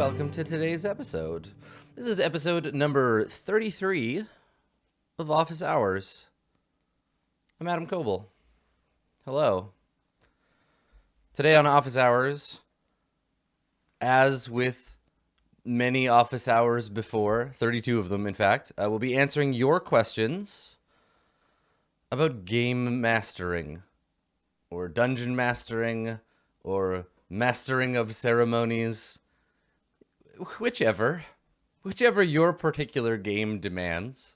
welcome to today's episode. This is episode number 33 of Office Hours. I'm Adam Coble. Hello. Today on Office Hours, as with many Office Hours before, 32 of them in fact, we'll be answering your questions about game mastering, or dungeon mastering, or mastering of ceremonies, whichever your particular game demands.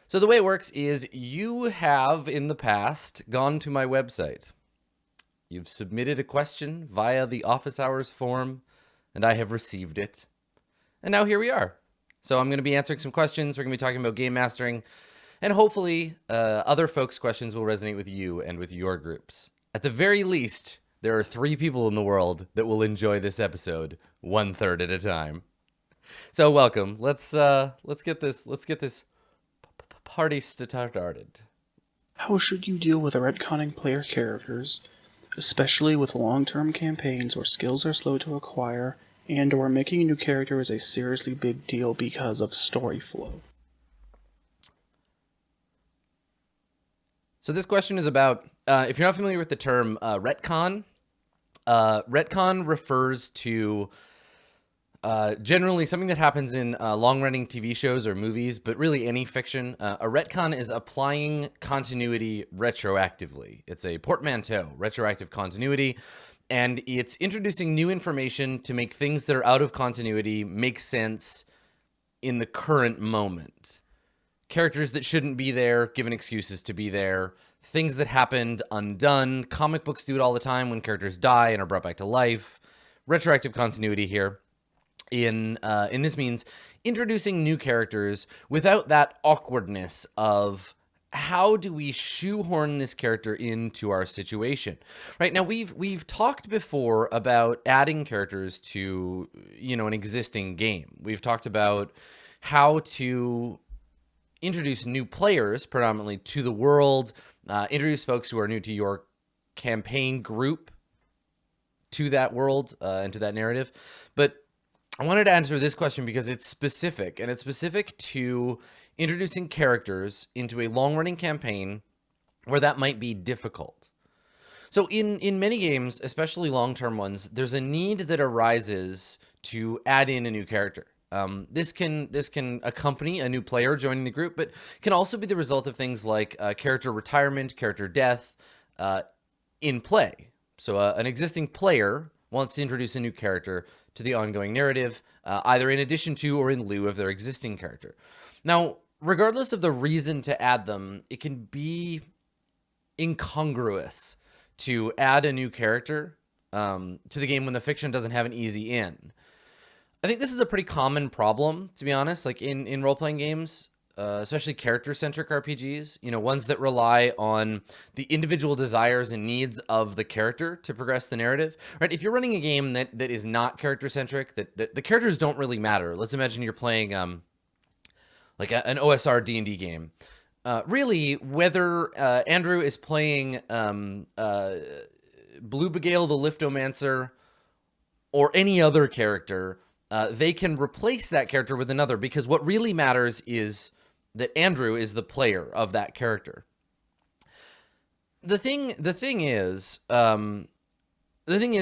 So the way it works is you have in the past gone to my website. You've submitted a question via the Office Hours form, and I have received it. And now here we are. So I'm going to be answering some questions. We're going to be talking about game mastering, and hopefully other folks' questions will resonate with you and with your groups. At the very least, there are 3 people in the world that will enjoy this episode 1/3 at a time. So welcome. Let's get this party started. How should you deal with retconning player characters, especially with long-term campaigns where skills are slow to acquire and or making a new character is a seriously big deal because of story flow? So this question is about, if you're not familiar with the term retcon, retcon refers to generally something that happens in long-running TV shows or movies, but really any fiction. A retcon is applying continuity retroactively. It's a portmanteau, retroactive continuity, and it's introducing new information to make things that are out of continuity make sense in the current moment. Characters that shouldn't be there, given excuses to be there. Things that happened undone. Comic books do it all the time when characters die and are brought back to life. Retroactive continuity here. In this means introducing new characters without that awkwardness of how do we shoehorn this character into our situation. Right now, we've talked before about adding characters to an existing game. We've talked about how to introduce new players predominantly to the world, introduce folks who are new to your campaign group to that world and to that narrative. But I wanted to answer this question because it's specific, and it's specific to introducing characters into a long-running campaign where that might be difficult. So in many games, especially long-term ones, there's a need that arises to add in a new character. This can accompany a new player joining the group, but can also be the result of things like character retirement, character death in play. So an existing player wants to introduce a new character to the ongoing narrative, either in addition to or in lieu of their existing character. Now, regardless of the reason to add them, it can be incongruous to add a new character to the game when the fiction doesn't have an easy in. I think this is a pretty common problem, to be honest, like in role-playing games, especially character-centric RPGs, ones that rely on the individual desires and needs of the character to progress the narrative, right? If you're running a game that is not character-centric, that the characters don't really matter. Let's imagine you're playing like an OSR D&D game. Really, whether Andrew is playing Blue Begale the Liftomancer or any other character, they can replace that character with another, because what really matters is that Andrew is the player of that character. The thing is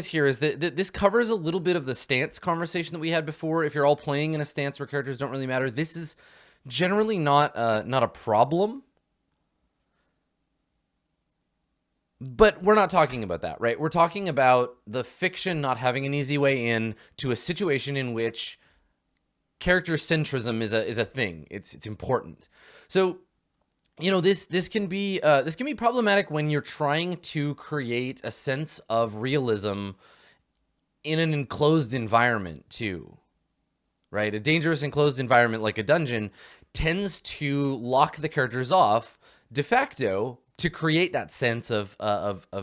here is that this covers a little bit of the stance conversation that we had before. If you're all playing in a stance where characters don't really matter, this is generally not a problem. But we're not talking about that, right? We're talking about the fiction not having an easy way in to a situation in which character centrism is a thing. It's important. So, this can be problematic when you're trying to create a sense of realism in an enclosed environment too, right? A dangerous enclosed environment like a dungeon tends to lock the characters off de facto to create that sense of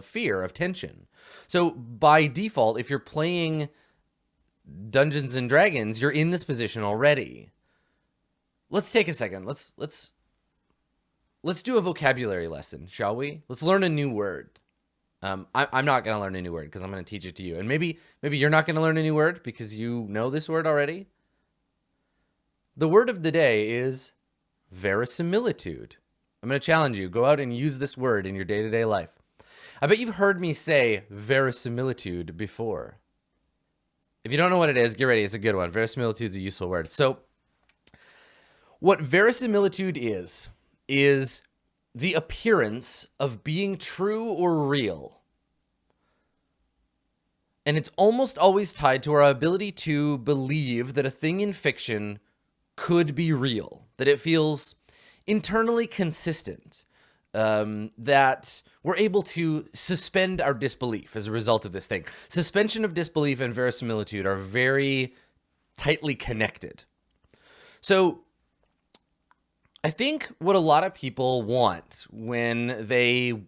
fear, of tension. So by default, if you're playing Dungeons and Dragons, you're in this position already. Let's take a second. Let's do a vocabulary lesson, shall we? Let's learn a new word. I'm not going to learn a new word because I'm going to teach it to you. And maybe you're not going to learn a new word because you know this word already. The word of the day is verisimilitude. I'm going to challenge you. Go out and use this word in your day-to-day life. I bet you've heard me say verisimilitude before. If you don't know what it is, get ready. It's a good one. Verisimilitude is a useful word. So what verisimilitude is the appearance of being true or real. And it's almost always tied to our ability to believe that a thing in fiction could be real, that it feels internally consistent, that we're able to suspend our disbelief as a result of this thing. Suspension of disbelief and verisimilitude are very tightly connected. So I think what a lot of people want when they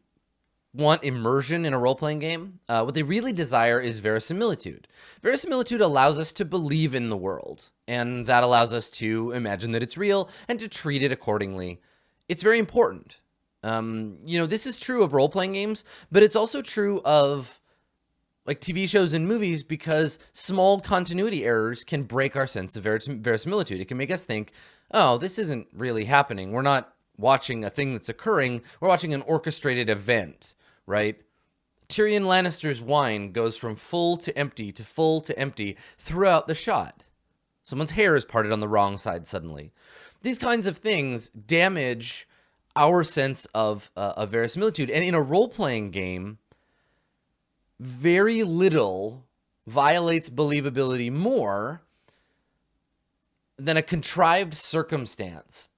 want immersion in a role-playing game, what they really desire is verisimilitude. Verisimilitude allows us to believe in the world, and that allows us to imagine that it's real and to treat it accordingly. It's very important. This is true of role-playing games, but it's also true of like TV shows and movies, because small continuity errors can break our sense of verisimilitude. It can make us think, oh, this isn't really happening. We're not watching a thing that's occurring. We're watching an orchestrated event, right? Tyrion Lannister's wine goes from full to empty to full to empty throughout the shot. Someone's hair is parted on the wrong side suddenly. These kinds of things damage our sense of verisimilitude. And in a role-playing game, very little violates believability more than a contrived circumstance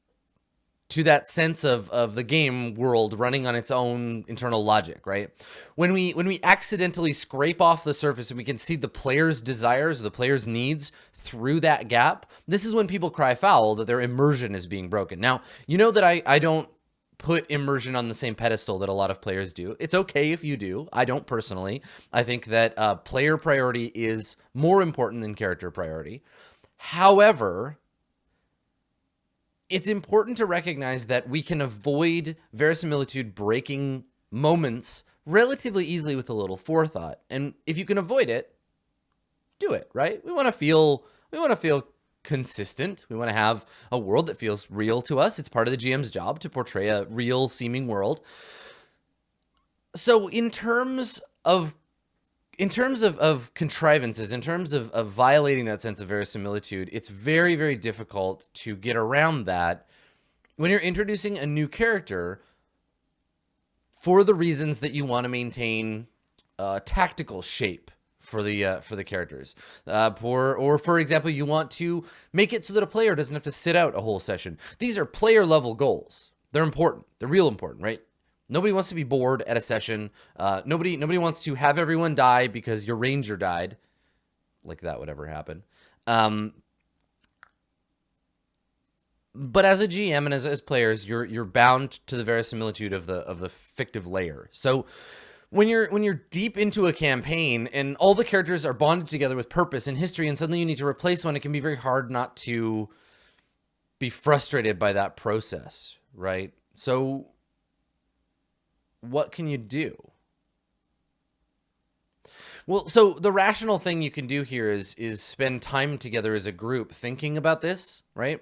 to that sense of the game world running on its own internal logic, right? When we accidentally scrape off the surface and we can see the player's desires or the player's needs through that gap, this is when people cry foul that their immersion is being broken. Now, you know that I don't put immersion on the same pedestal that a lot of players do. It's okay if you do. I don't personally. I think that player priority is more important than character priority. However, it's important to recognize that we can avoid verisimilitude breaking moments relatively easily with a little forethought. And if you can avoid it, do it, right? We want to feel consistent. We want to have a world that feels real to us. It's part of the GM's job to portray a real seeming world. So in terms of contrivances, in terms of violating that sense of verisimilitude, it's very, very difficult to get around that when you're introducing a new character for the reasons that you want to maintain tactical shape for the characters. Or for example, you want to make it so that a player doesn't have to sit out a whole session. These are player level goals. They're important. They're real important, right? Nobody wants to be bored at a session. Nobody wants to have everyone die because your ranger died. Like that would ever happen. But as a GM and as players, you're bound to the verisimilitude of the fictive layer. So when you're deep into a campaign and all the characters are bonded together with purpose and history, and suddenly you need to replace one, it can be very hard not to be frustrated by that process, right? So what can you do? Well, so the rational thing you can do here is spend time together as a group thinking about this, right?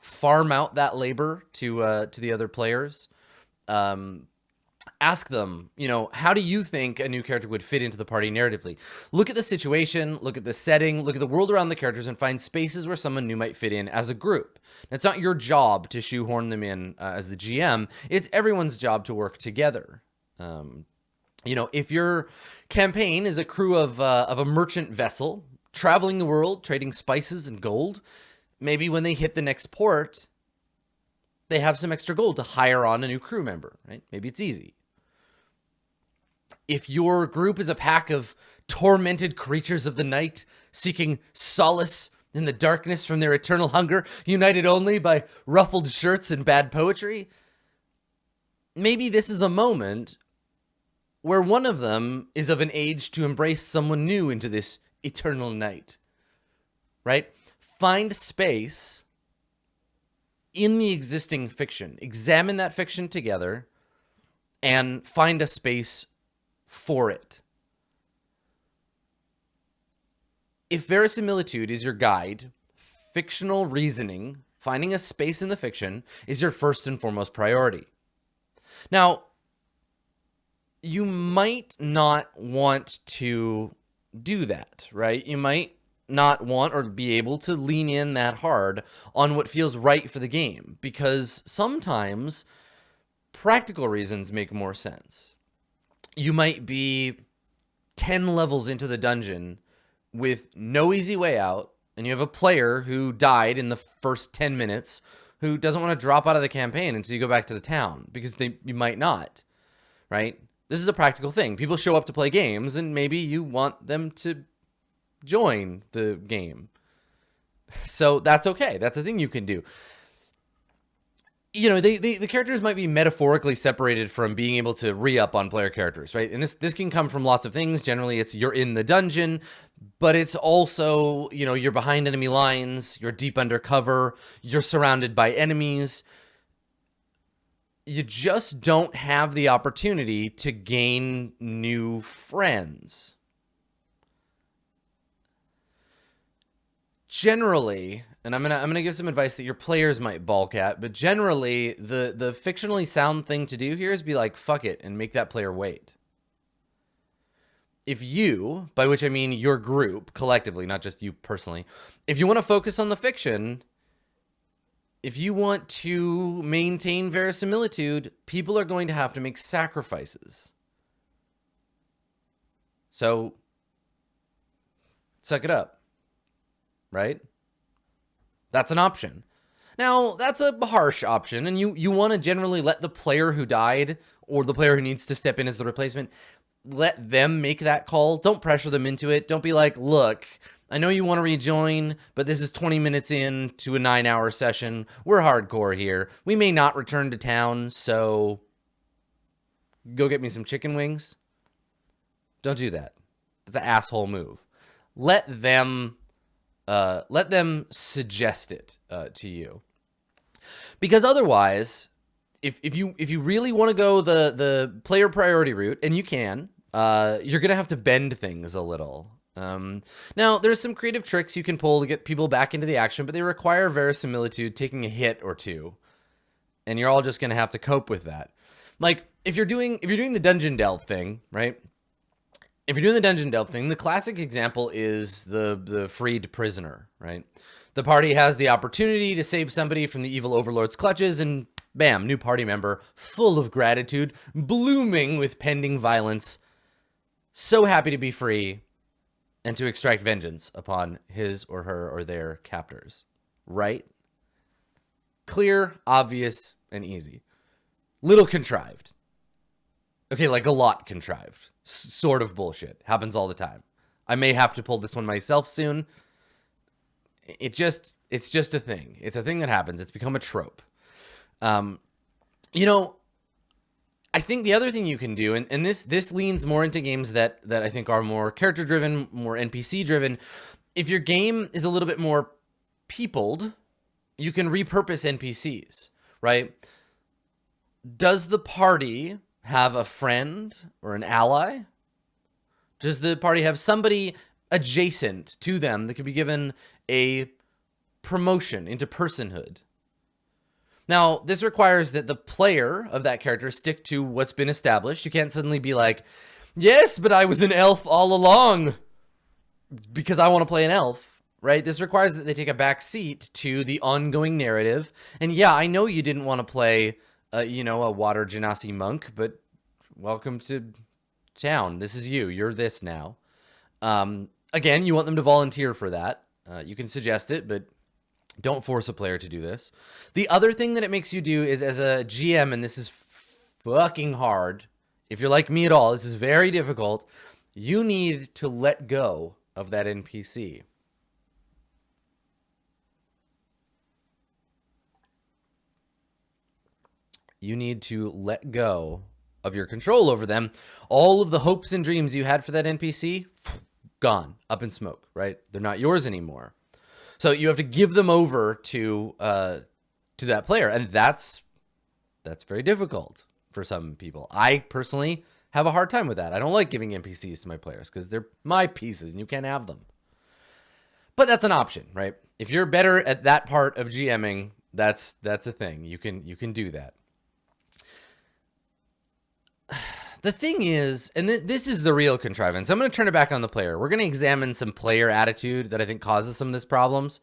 Farm out that labor to the other players. Ask them, how do you think a new character would fit into the party narratively? Look at the situation, look at the setting, look at the world around the characters, and find spaces where someone new might fit in as a group. Now, it's not your job to shoehorn them in as the GM. It's everyone's job to work together. If your campaign is a crew of a merchant vessel traveling the world, trading spices and gold, maybe when they hit the next port, they have some extra gold to hire on a new crew member, right? Maybe it's easy. If your group is a pack of tormented creatures of the night seeking solace in the darkness from their eternal hunger, united only by ruffled shirts and bad poetry, maybe this is a moment where one of them is of an age to embrace someone new into this eternal night, right? Find space in the existing fiction. Examine that fiction together and find a space for it. If verisimilitude is your guide, fictional reasoning, finding a space in the fiction, is your first and foremost priority. Now, you might not want to do that, right? You might not want or be able to lean in that hard on what feels right for the game, because sometimes practical reasons make more sense. You might be 10 levels into the dungeon with no easy way out, and you have a player who died in the first 10 minutes who doesn't want to drop out of the campaign until you go back to the town, because you might not, right? This is a practical thing. People show up to play games, and maybe you want them to join the game. So that's okay. That's a thing you can do. You know, the characters might be metaphorically separated from being able to re-up on player characters, right? And this can come from lots of things. Generally, it's you're in the dungeon, but it's also, you know, you're behind enemy lines, you're deep undercover, you're surrounded by enemies. You just don't have the opportunity to gain new friends. Generally, and I'm gonna give some advice that your players might balk at, but generally, the fictionally sound thing to do here is be like, fuck it, and make that player wait. If you, by which I mean your group, collectively, not just you personally, if you want to focus on the fiction, if you want to maintain verisimilitude, people are going to have to make sacrifices. So, suck it up. Right? That's an option. Now, that's a harsh option, and you want to generally let the player who died, or the player who needs to step in as the replacement, let them make that call. Don't pressure them into it. Don't be like, look, I know you want to rejoin, but this is 20 minutes in to a 9-hour session. We're hardcore here. We may not return to town, so go get me some chicken wings. Don't do that. That's an asshole move. Let them suggest it to you, because otherwise, if you really want to go the player priority route, and you can, you're gonna have to bend things a little. Now there's some creative tricks you can pull to get people back into the action, but they require verisimilitude taking a hit or two, and you're all just gonna have to cope with that. Like if you're doing the dungeon delve thing, right? If you're doing the dungeon delve thing, the classic example is the freed prisoner, right? The party has the opportunity to save somebody from the evil overlord's clutches, and bam, new party member, full of gratitude, blooming with pending violence, so happy to be free and to extract vengeance upon his or her or their captors, right? Clear, obvious, and easy. Little contrived. Okay, like a lot contrived. Sort of bullshit. Happens all the time. I may have to pull this one myself soon. It's just a thing. It's a thing that happens. It's become a trope. You know, I think the other thing you can do, and this leans more into games that I think are more character driven, more NPC driven. If your game is a little bit more peopled, you can repurpose NPCs, right? Does the party have a friend or an ally? Does the party have somebody adjacent to them that could be given a promotion into personhood? Now, this requires that the player of that character stick to what's been established. You can't suddenly be like, yes, but I was an elf all along because I want to play an elf, right? This requires that they take a back seat to the ongoing narrative. And yeah, I know you didn't want to play a water genasi monk, but welcome to town. This is you. You're this now. Again, you want them to volunteer for that. You can suggest it, but don't force a player to do this. The other thing that it makes you do is, as a GM, and this is fucking hard, if you're like me at all, this is very difficult, you need to let go of that NPC. You need to let go of your control over them. All of the hopes and dreams you had for that NPC, gone, up in smoke, right? They're not yours anymore. So you have to give them over to that player, and that's very difficult for some people. I personally have a hard time with that. I don't like giving NPCs to my players because they're my pieces and you can't have them. But that's an option, right? If you're better at that part of GMing, that's a thing. You can do that. The thing is, and this is the real contrivance. I'm going to turn it back on the player. We're going to examine some player attitude that I think causes some of this problems.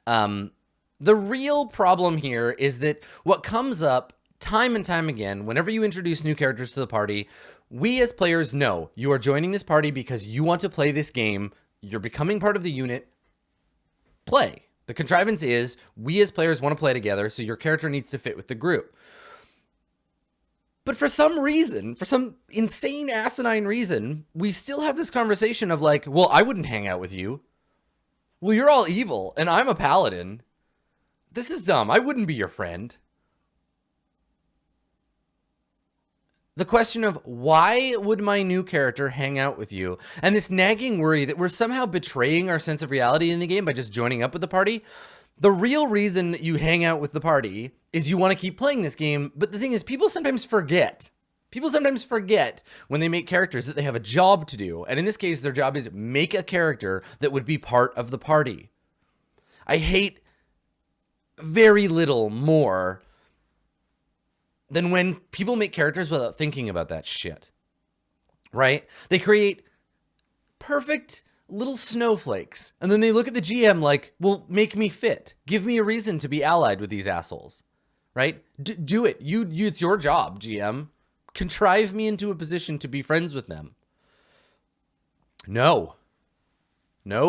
The real problem here is that what comes up time and time again, whenever you introduce new characters to the party, we as players know you are joining this party because you want to play this game. You're becoming part of the unit. Play. The contrivance is we as players want to play together, so your character needs to fit with the group. But for some reason, for some insane asinine reason, we still have this conversation of like, well, I wouldn't hang out with you. Well, you're all evil and I'm a paladin. This is dumb. I wouldn't be your friend. The question of why would my new character hang out with you, and this nagging worry that we're somehow betraying our sense of reality in the game by just joining up with the party. The real reason that you hang out with the party is you want to keep playing this game. But the thing is, people sometimes forget. People sometimes forget when they make characters that they have a job to do. And in this case, their job is make a character that would be part of the party. I hate very little more than when people make characters without thinking about that shit, right? They create perfect little snowflakes, and then they look at the GM like, well, make me fit. Give me a reason to be allied with these assholes, right? Do it. It's your job, GM. Contrive me into a position to be friends with them. No,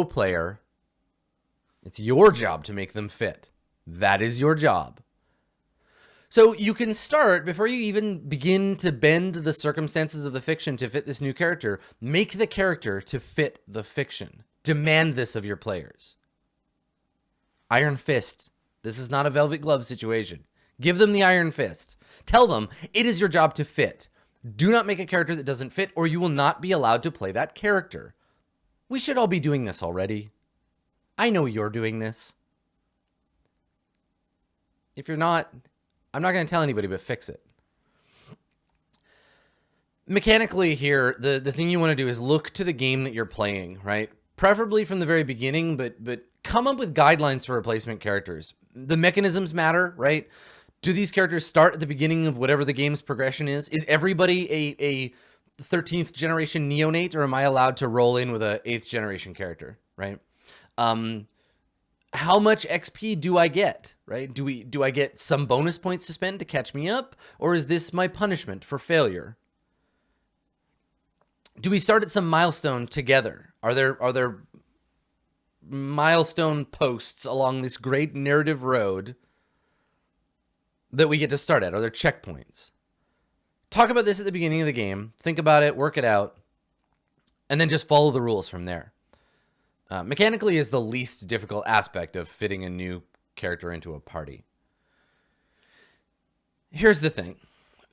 player. It's your job to make them fit. That is your job. So you can start, before you even begin to bend the circumstances of the fiction to fit this new character, make the character to fit the fiction. Demand this of your players. Iron Fist. This is not a velvet glove situation. Give them the Iron Fist. Tell them it is your job to fit. Do not make a character that doesn't fit, or you will not be allowed to play that character. We should all be doing this already. I know you're doing this. If you're not, I'm not going to tell anybody, but fix it. Mechanically here, the thing you want to do is look to the game that you're playing, right? Preferably from the very beginning, but come up with guidelines for replacement characters. The mechanisms matter, right? Do these characters start at the beginning of whatever the game's progression is? Is everybody a 13th generation neonate, or am I allowed to roll in with a 8th generation character, right? How much XP do I get, right? Do I get some bonus points to spend to catch me up? Or is this my punishment for failure? Do we start at some milestone together? Are there milestone posts along this great narrative road that we get to start at? Are there checkpoints? Talk about this at the beginning of the game. Think about it, work it out, and then just follow the rules from there. Mechanically is the least difficult aspect of fitting a new character into a party. Here's the thing.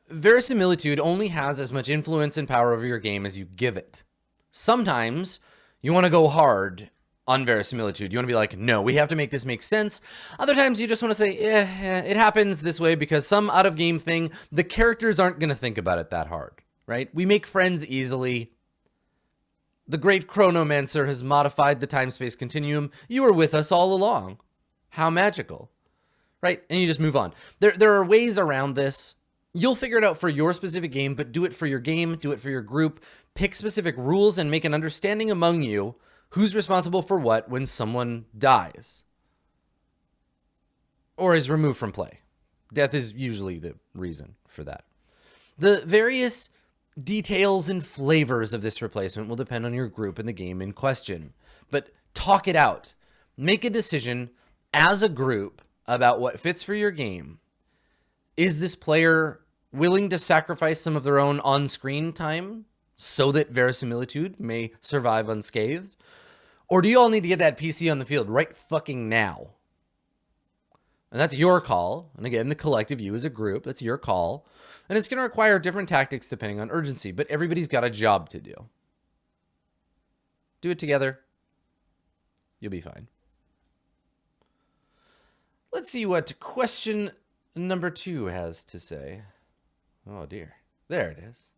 Verisimilitude only has as much influence and power over your game as you give it. Sometimes you want to go hard on verisimilitude. You want to be like, no, we have to make this make sense. Other times you just want to say, it happens this way because some out-of-game thing, the characters aren't going to think about it that hard, right? We make friends easily. The great Chronomancer has modified the time-space continuum. You were with us all along. How magical, right? And you just move on. There are ways around this. You'll figure it out for your specific game, but do it for your game, do it for your group. Pick specific rules and make an understanding among you who's responsible for what when someone dies or is removed from play. Death is usually the reason for that. The various details and flavors of this replacement will depend on your group and the game in question. But talk it out. Make a decision as a group about what fits for your game. Is this player willing to sacrifice some of their own on-screen time so that verisimilitude may survive unscathed? Or do you all need to get that PC on the field right fucking now? And that's your call. And again, the collective you as a group, that's your call. And it's going to require different tactics depending on urgency, but everybody's got a job to do. Do it together. You'll be fine. Let's see what question number 2 has to say. Oh dear. There it is.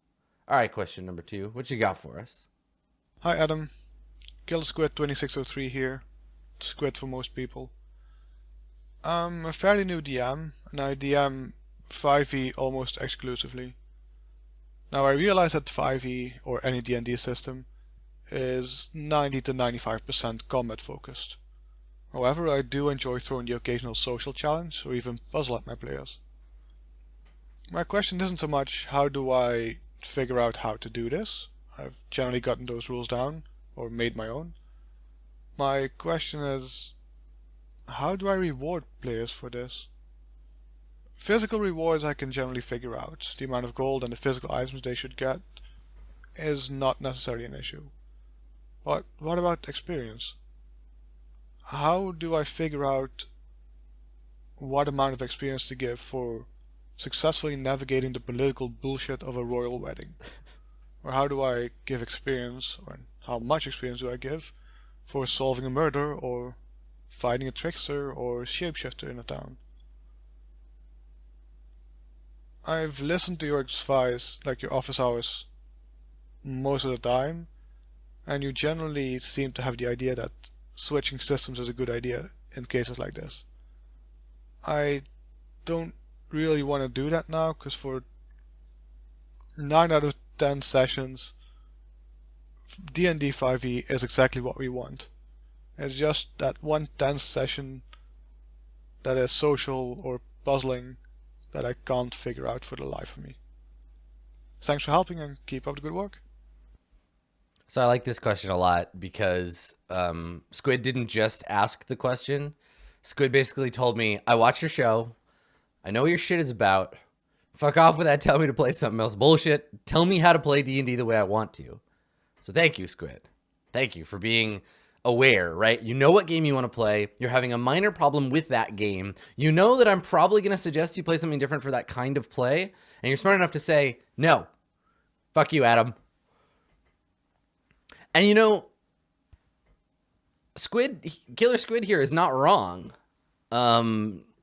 All right, question number 2. What you got for us? Hi Adam, Killer Squid 2603 here. Squid for most people. I'm a fairly new DM, and I DM 5e almost exclusively. Now I realize that 5e, or any D&D system, is 90 to 95% combat focused. However, I do enjoy throwing the occasional social challenge or even puzzle at my players. My question isn't so much how do I figure out how to do this. I've generally gotten those rules down, or made my own. My question is, how do I reward players for this? Physical rewards I can generally figure out. The amount of gold and the physical items they should get is not necessarily an issue. But what about experience? How do I figure out what amount of experience to give for successfully navigating the political bullshit of a royal wedding? Or how do I give experience, or how much experience do I give for solving a murder or fighting a trickster or shapeshifter in a town? I've listened to your advice, like your office hours, most of the time, and you generally seem to have the idea that switching systems is a good idea in cases like this. I don't really want to do that now, because for 9 out of 10 sessions, D&D 5e is exactly what we want. It's just that one tense session that is social or puzzling that I can't figure out for the life of me. Thanks for helping and keep up the good work. So I like this question a lot because Squid didn't just ask the question. Squid basically told me, I watch your show. I know what your shit is about. Fuck off with that tell me to play something else bullshit. Tell me how to play D&D the way I want to. So thank you, Squid. Thank you for being aware, right? You know what game you want to play. You're having a minor problem with that game. You know that I'm probably going to suggest you play something different for that kind of play. And you're smart enough to say, no, fuck you, Adam. And you know, Killer Squid here is not wrong.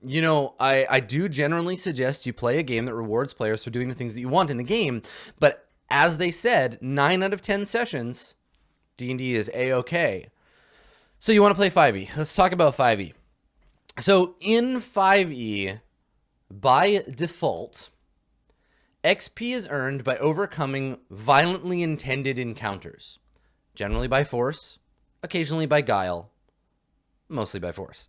You know, I do generally suggest you play a game that rewards players for doing the things that you want in the game. But as they said, 9 out of 10 sessions, D&D is A-okay. So you want to play 5e. Let's talk about 5e. So in 5e, by default, XP is earned by overcoming violently intended encounters. Generally by force, occasionally by guile, mostly by force.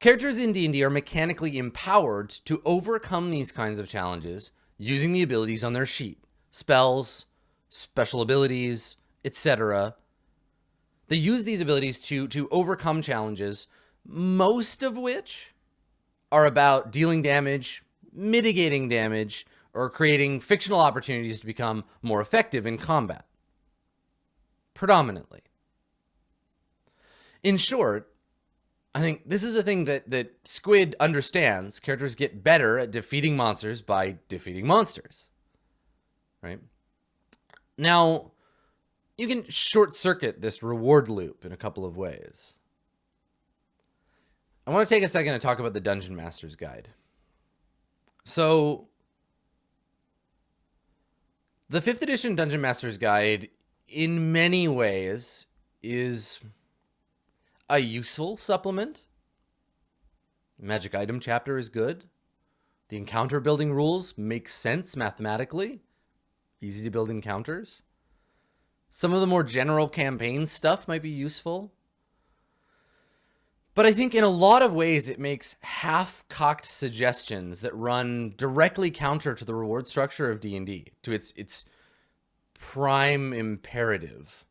Characters in D&D are mechanically empowered to overcome these kinds of challenges using the abilities on their sheet. Spells, special abilities, etc. They use these abilities to overcome challenges, most of which are about dealing damage, mitigating damage, or creating fictional opportunities to become more effective in combat. Predominantly. In short, I think this is a thing that Squid understands. Characters get better at defeating monsters by defeating monsters. Right? Now, you can short circuit this reward loop in a couple of ways. I want to take a second to talk about the Dungeon Master's Guide. So, the 5th edition Dungeon Master's Guide, in many ways, is a useful supplement. The magic item chapter is good. The encounter building rules make sense mathematically. Easy to build encounters. Some of the more general campaign stuff might be useful. But I think in a lot of ways it makes half-cocked suggestions that run directly counter to the reward structure of D&D, to its prime imperative.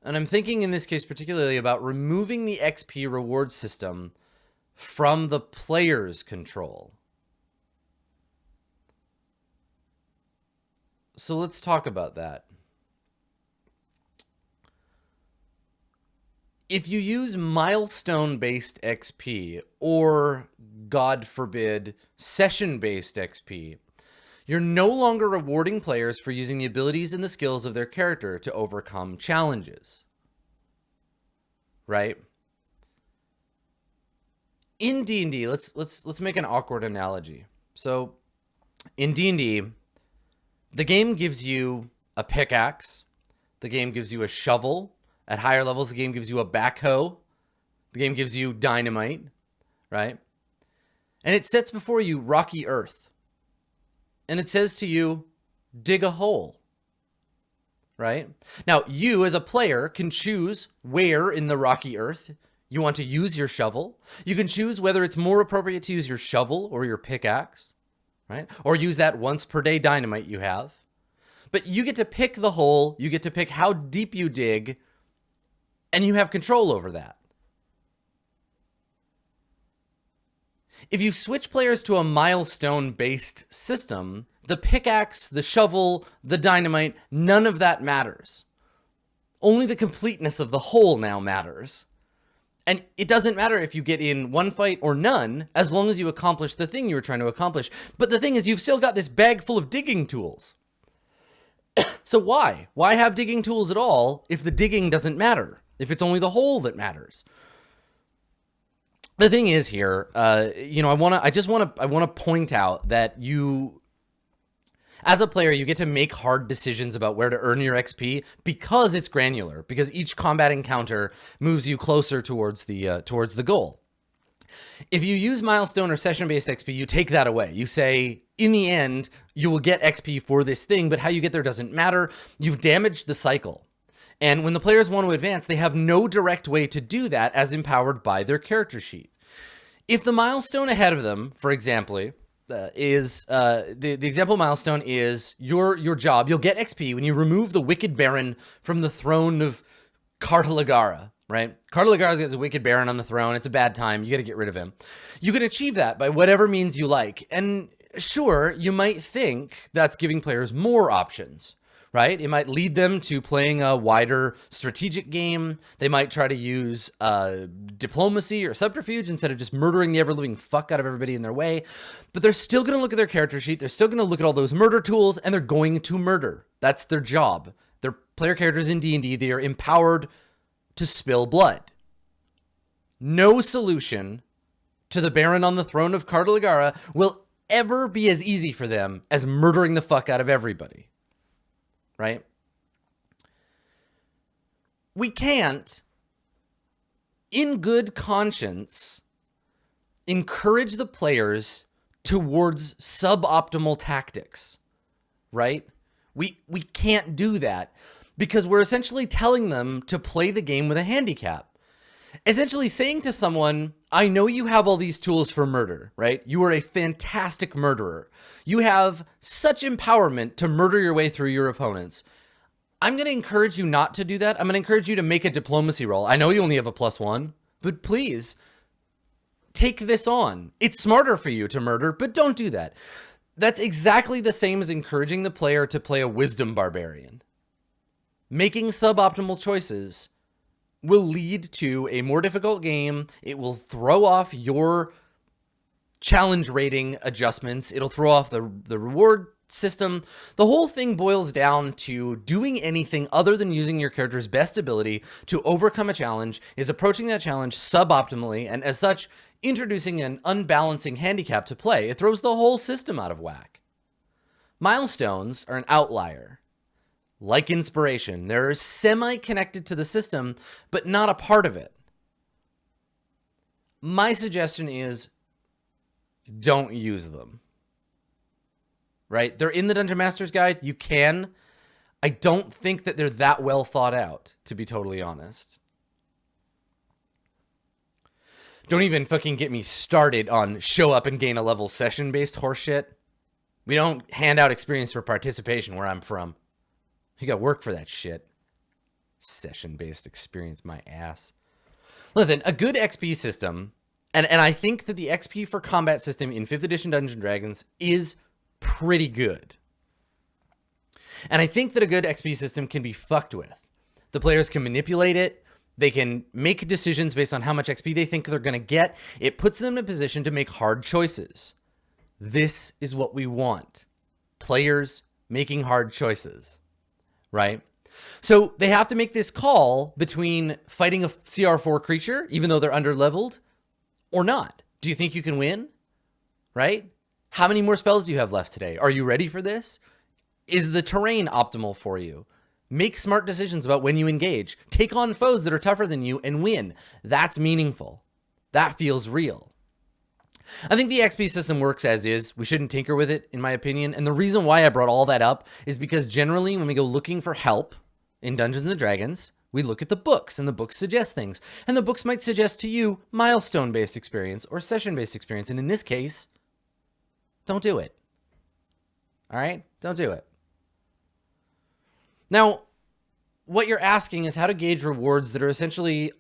And I'm thinking in this case particularly about removing the XP reward system from the player's control. So let's talk about that. If you use milestone-based XP, or, God forbid, session-based XP, you're no longer rewarding players for using the abilities and the skills of their character to overcome challenges. Right? In D&D, let's make an awkward analogy. So, in D&D, The game gives you a pickaxe. The game gives you a shovel. At higher levels, the game gives you a backhoe. The game gives you dynamite, right? And it sets before you rocky earth. And it says to you, dig a hole, right? Now, you as a player can choose where in the rocky earth you want to use your shovel. You can choose whether it's more appropriate to use your shovel or your pickaxe, right? Or use that once per day dynamite you have. But you get to pick the hole, you get to pick how deep you dig, and you have control over that. If you switch players to a milestone-based system, the pickaxe, the shovel, the dynamite, none of that matters. Only the completeness of the whole now matters. And it doesn't matter if you get in one fight or none, as long as you accomplish the thing you were trying to accomplish. But the thing is, you've still got this bag full of digging tools. So why? Why have digging tools at all if the digging doesn't matter? If it's only the hole that matters? The thing is here, I want to point out that you, as a player, you get to make hard decisions about where to earn your XP because it's granular, because each combat encounter moves you closer towards the goal. If you use milestone or session-based XP, you take that away. You say, in the end, you will get XP for this thing, but how you get there doesn't matter. You've damaged the cycle. And when the players want to advance, they have no direct way to do that as empowered by their character sheet. If the milestone ahead of them, for example, is the example milestone is your job, you'll get XP when you remove the Wicked Baron from the throne of Cartaligara, right? Cartaligara's got the Wicked Baron on the throne. It's a bad time. You got to get rid of him. You can achieve that by whatever means you like. And sure, you might think that's giving players more options, right? It might lead them to playing a wider strategic game. They might try to use diplomacy or subterfuge instead of just murdering the ever-living fuck out of everybody in their way. But they're still going to look at their character sheet. They're still going to look at all those murder tools, and they're going to murder. That's their job. They're player characters in D&D. They are empowered to spill blood. No solution to the Baron on the throne of Cartaligara will ever be as easy for them as murdering the fuck out of everybody. Right? We can't, in good conscience, encourage the players towards suboptimal tactics, right? We can't do that because we're essentially telling them to play the game with a handicap. Essentially saying to someone, I know you have all these tools for murder, right? You are a fantastic murderer. You have such empowerment to murder your way through your opponents. I'm going to encourage you not to do that. I'm going to encourage you to make a diplomacy roll. I know you only have a +1, but please take this on. It's smarter for you to murder, but don't do that. That's exactly the same as encouraging the player to play a wisdom barbarian. Making suboptimal choices will lead to a more difficult game. It will throw off your challenge rating adjustments. It'll throw off the reward system. The whole thing boils down to doing anything other than using your character's best ability to overcome a challenge is approaching that challenge suboptimally, and as such, introducing an unbalancing handicap to play. It throws the whole system out of whack. Milestones are an outlier. Like inspiration, they're semi-connected to the system, but not a part of it. My suggestion is don't use them. Right? They're in the Dungeon Master's Guide. You can. I don't think that they're that well thought out, to be totally honest. Don't even fucking get me started on show up and gain a level session-based horseshit. We don't hand out experience for participation where I'm from. You got work for that shit. Session-based experience, my ass. Listen, a good XP system, and I think that the XP for combat system in 5th edition Dungeons & Dragons is pretty good. And I think that a good XP system can be fucked with. The players can manipulate it. They can make decisions based on how much XP they think they're going to get. It puts them in a position to make hard choices. This is what we want. Players making hard choices. Right? So they have to make this call between fighting a CR4 creature, even though they're under-leveled, or not. Do you think you can win? Right? How many more spells do you have left today? Are you ready for this? Is the terrain optimal for you? Make smart decisions about when you engage. Take on foes that are tougher than you and win. That's meaningful. That feels real. I think the XP system works as is. We shouldn't tinker with it, in my opinion. And the reason why I brought all that up is because generally when we go looking for help in Dungeons & Dragons, we look at the books, and the books suggest things. And the books might suggest to you milestone-based experience or session-based experience. And in this case, don't do it. All right? Don't do it. Now, what you're asking is how to gauge rewards that are essentially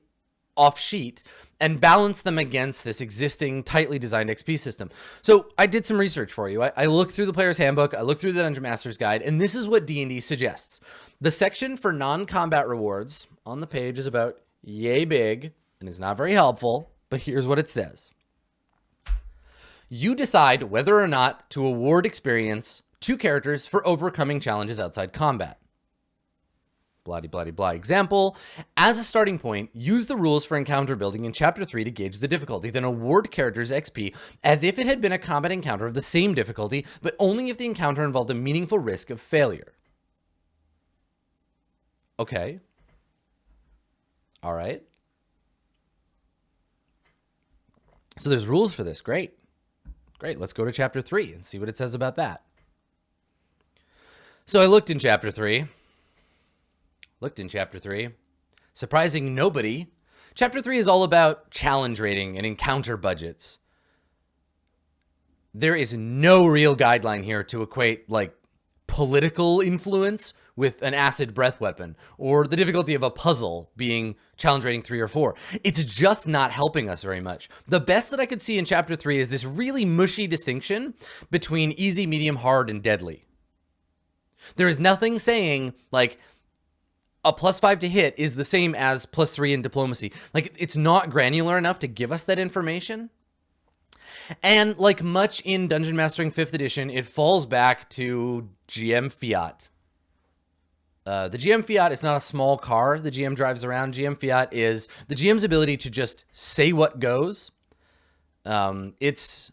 off-sheet and balance them against this existing tightly designed XP system. So I did some research for you. I looked through the Player's Handbook, I looked through the Dungeon Master's Guide, and this is what D&D suggests. The section for non-combat rewards on the page is about yay big and is not very helpful, but here's what it says. You decide whether or not to award experience to characters for overcoming challenges outside combat. Blah-de-blah-de-blah. Example, as a starting point, use the rules for encounter building in Chapter 3 to gauge the difficulty, then award characters XP as if it had been a combat encounter of the same difficulty, but only if the encounter involved a meaningful risk of failure. Okay. All right. So there's rules for this. Great. Great. Let's go to Chapter 3 and see what it says about that. So I looked in Chapter 3. Surprising nobody. Chapter 3 is all about challenge rating and encounter budgets. There is no real guideline here to equate, like, political influence with an acid breath weapon, or the difficulty of a puzzle being challenge rating 3 or 4. It's just not helping us very much. The best that I could see in Chapter 3 is this really mushy distinction between easy, medium, hard, and deadly. There is nothing saying, like, a +5 to hit is the same as +3 in diplomacy. Like, it's not granular enough to give us that information. And like much in Dungeon Mastering 5th edition, it falls back to GM Fiat. The GM Fiat is not a small car the GM drives around. GM Fiat is the GM's ability to just say what goes. It's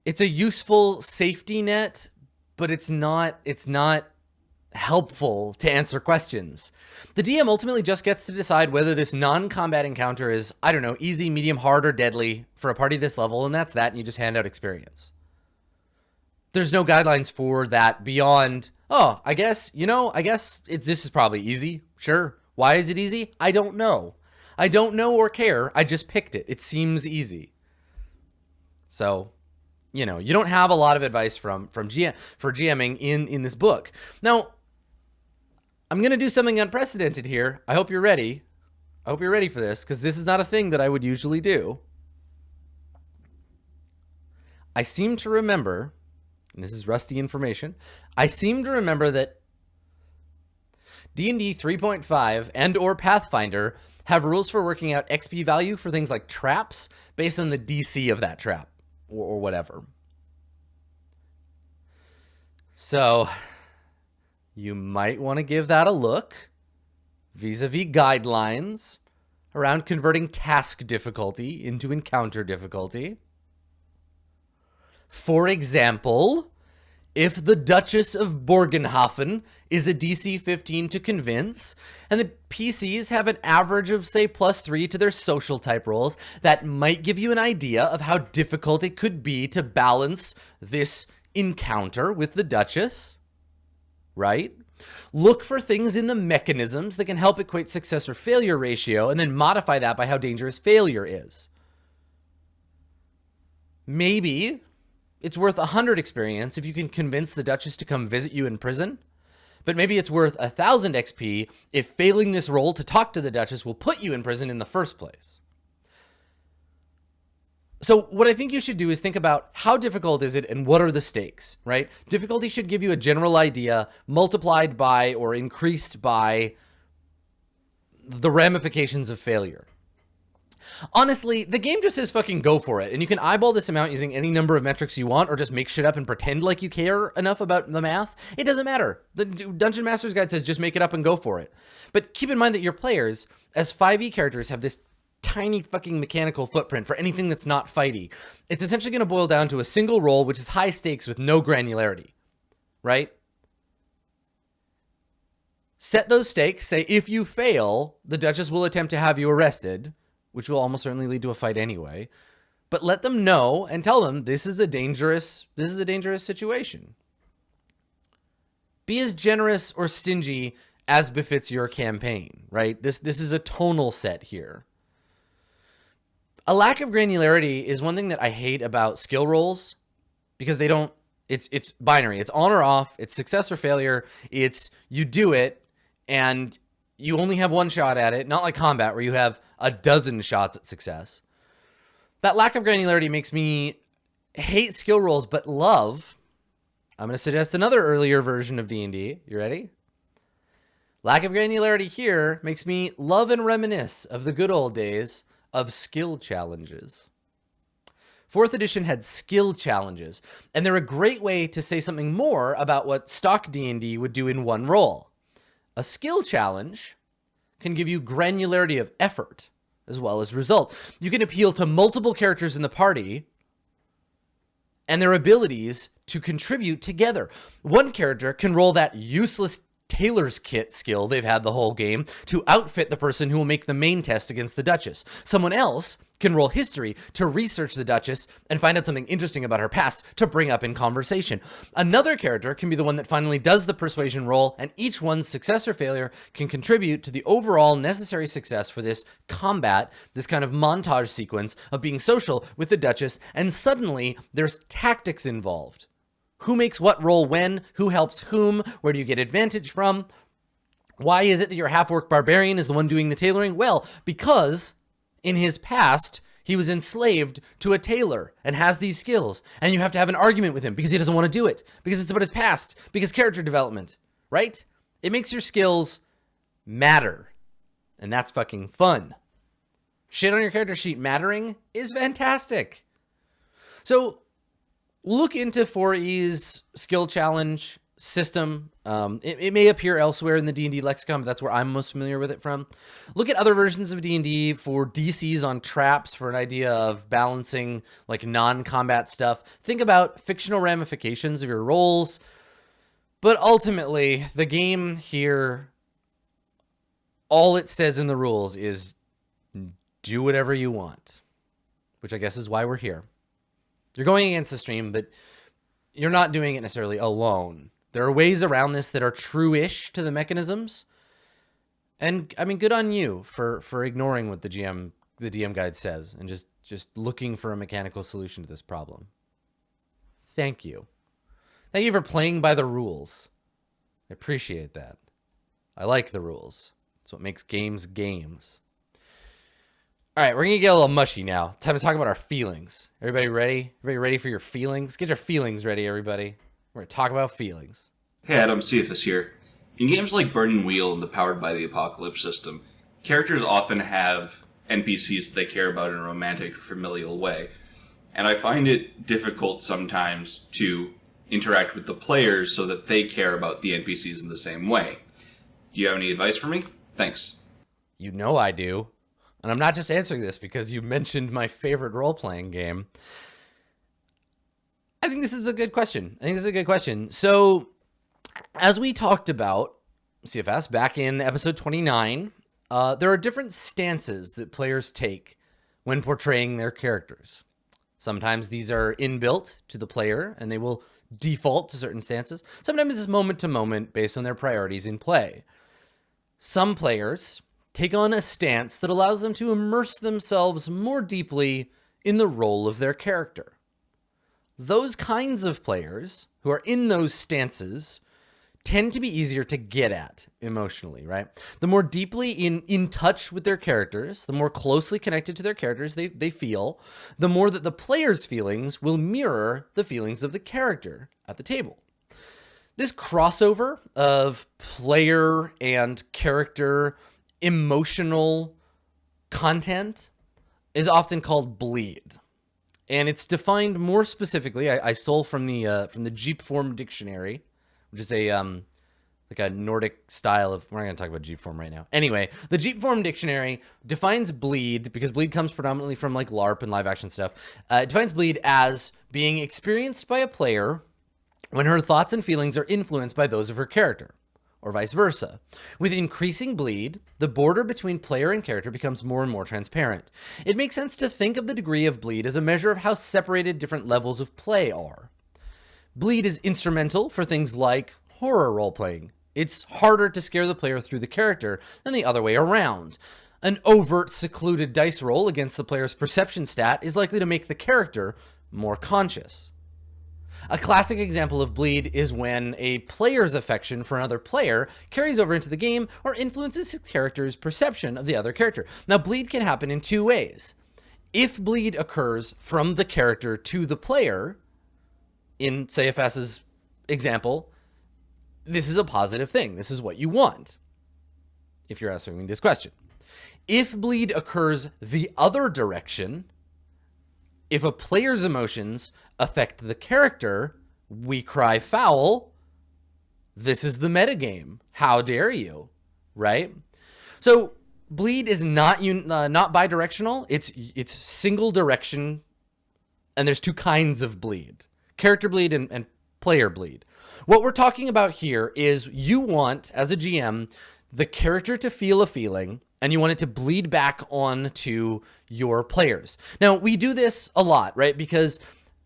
a useful safety net, but it's not helpful to answer questions. The DM ultimately just gets to decide whether this non-combat encounter is, I don't know, easy, medium, hard, or deadly for a party this level, and that's that, and you just hand out experience. There's no guidelines for that beyond, oh, I guess this is probably easy. Sure. Why is it easy? I don't know. I don't know or care. I just picked it. It seems easy. So, you know, you don't have a lot of advice for GMing in this book. Now, I'm going to do something unprecedented here. I hope you're ready. I hope you're ready for this, because this is not a thing that I would usually do. I seem to remember, and this is rusty information, I seem to remember that D&D 3.5 and or Pathfinder have rules for working out XP value for things like traps based on the DC of that trap or whatever. So you might want to give that a look vis-a-vis guidelines around converting task difficulty into encounter difficulty. For example, if the Duchess of Borgenhofen is a DC 15 to convince, and the PCs have an average of, say, +3 to their social type rolls, that might give you an idea of how difficult it could be to balance this encounter with the Duchess, right? Look for things in the mechanisms that can help equate success or failure ratio, and then modify that by how dangerous failure is. Maybe it's worth 100 experience if you can convince the Duchess to come visit you in prison, but maybe it's worth 1,000 XP if failing this roll to talk to the Duchess will put you in prison in the first place. So what I think you should do is think about how difficult is it and what are the stakes, right? Difficulty should give you a general idea multiplied by or increased by the ramifications of failure. Honestly, the game just says fucking go for it, and you can eyeball this amount using any number of metrics you want or just make shit up and pretend like you care enough about the math. It doesn't matter. The Dungeon Master's Guide says just make it up and go for it. But keep in mind that your players, as 5e characters, have this tiny fucking mechanical footprint for anything that's not fighty. It's essentially going to boil down to a single roll, which is high stakes with no granularity. right? Set those stakes. Say, if you fail, the Duchess will attempt to have you arrested, which will almost certainly lead to a fight anyway. But let them know and tell them this is a dangerous situation. Be as generous or stingy as befits your campaign, right? This is a tonal set here. A lack of granularity is one thing that I hate about skill rolls, because they don't, it's binary. It's on or off. It's success or failure. It's you do it and you only have one shot at it, not like combat where you have a dozen shots at success. That lack of granularity makes me hate skill rolls, but love. I'm going to suggest another earlier version of D&D. You ready? Lack of granularity here makes me love and reminisce of the good old days of skill challenges. 4th edition had skill challenges, and they're a great way to say something more about what stock D&D would do in one roll. A skill challenge can give you granularity of effort as well as result. You can appeal to multiple characters in the party and their abilities to contribute together. One character can roll that useless tailor's kit skill they've had the whole game to outfit the person who will make the main test against the Duchess. Someone else can roll history to research the Duchess and find out something interesting about her past to bring up in conversation. Another character can be the one that finally does the persuasion roll, and each one's success or failure can contribute to the overall necessary success for this combat, this kind of montage sequence of being social with the Duchess, and suddenly there's tactics involved. Who makes what roll when? Who helps whom? Where do you get advantage from? Why is it that your half-orc barbarian is the one doing the tailoring? Well, because in his past, he was enslaved to a tailor and has these skills. And you have to have an argument with him because he doesn't want to do it. Because it's about his past. Because character development, right? It makes your skills matter. And that's fucking fun. Shit on your character sheet mattering is fantastic. So look into 4E's skill challenge system. It may appear elsewhere in the D&D lexicon, but that's where I'm most familiar with it from. Look at other versions of D&D for DCs on traps for an idea of balancing like non-combat stuff. Think about fictional ramifications of your rolls. But ultimately, the game here, all it says in the rules is do whatever you want, which I guess is why we're here. You're going against the stream, but you're not doing it necessarily alone. There are ways around this that are true-ish to the mechanisms. And I mean, good on you for ignoring what the DM guide says and just looking for a mechanical solution to this problem. Thank you. Thank you for playing by the rules. I appreciate that. I like the rules. It's what makes games games. All right, we're going to get a little mushy now. Time to talk about our feelings. Everybody ready? Everybody ready for your feelings? Get your feelings ready, everybody. We're going to talk about feelings. Hey Adam, Cephas here. In games like Burning Wheel and the Powered by the Apocalypse system, characters often have NPCs they care about in a romantic or familial way. And I find it difficult sometimes to interact with the players so that they care about the NPCs in the same way. Do you have any advice for me? Thanks. You know I do. And I'm not just answering this because you mentioned my favorite role-playing game. I think this is a good question. So, as we talked about CFS back in episode 29, there are different stances that players take when portraying their characters. Sometimes these are inbuilt to the player, and they will default to certain stances. Sometimes it's moment to moment based on their priorities in play. Some players take on a stance that allows them to immerse themselves more deeply in the role of their character. Those kinds of players who are in those stances tend to be easier to get at emotionally, right? The more deeply in touch with their characters, the more closely connected to their characters they feel, the more that the player's feelings will mirror the feelings of the character at the table. This crossover of player and character emotional content is often called bleed. And it's defined more specifically, I stole from the Jeepform dictionary, which is a like a Nordic style of, we're not going to talk about Jeepform right now. Anyway, the Jeepform dictionary defines bleed, because bleed comes predominantly from like LARP and live action stuff. It defines bleed as being experienced by a player when her thoughts and feelings are influenced by those of her character, or vice versa. With increasing bleed, the border between player and character becomes more and more transparent. It makes sense to think of the degree of bleed as a measure of how separated different levels of play are. Bleed is instrumental for things like horror role-playing. It's harder to scare the player through the character than the other way around. An overt, secluded dice roll against the player's perception stat is likely to make the character more conscious. A classic example of bleed is when a player's affection for another player carries over into the game or influences his character's perception of the other character. Now, bleed can happen in two ways. If bleed occurs from the character to the player, in CFS's example, this is a positive thing. This is what you want, if you're answering this question. If bleed occurs the other direction, if a player's emotions affect the character, we cry foul. This is the metagame. How dare you, right? So bleed is not bidirectional. It's single direction, and there's two kinds of bleed: character bleed and player bleed. What we're talking about here is you want, as a GM, the character to feel a feeling, and you want it to bleed back on to your players. Now, we do this a lot, right? Because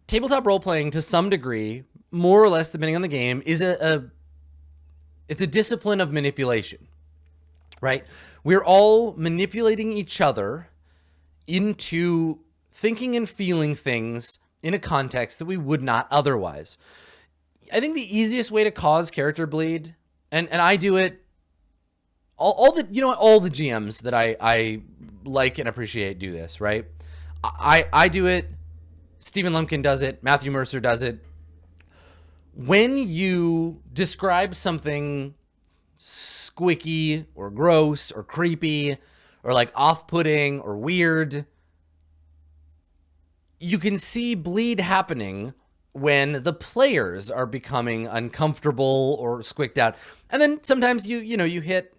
tabletop role-playing, to some degree, more or less, depending on the game, is it's a discipline of manipulation, right? We're all manipulating each other into thinking and feeling things in a context that we would not otherwise. I think the easiest way to cause character bleed, and I do it, all the GMs that I like and appreciate do this, right? I do it. Stephen Lumpkin does it. Matthew Mercer does it. When you describe something squicky or gross or creepy or like off-putting or weird, you can see bleed happening when the players are becoming uncomfortable or squicked out. And then sometimes you hit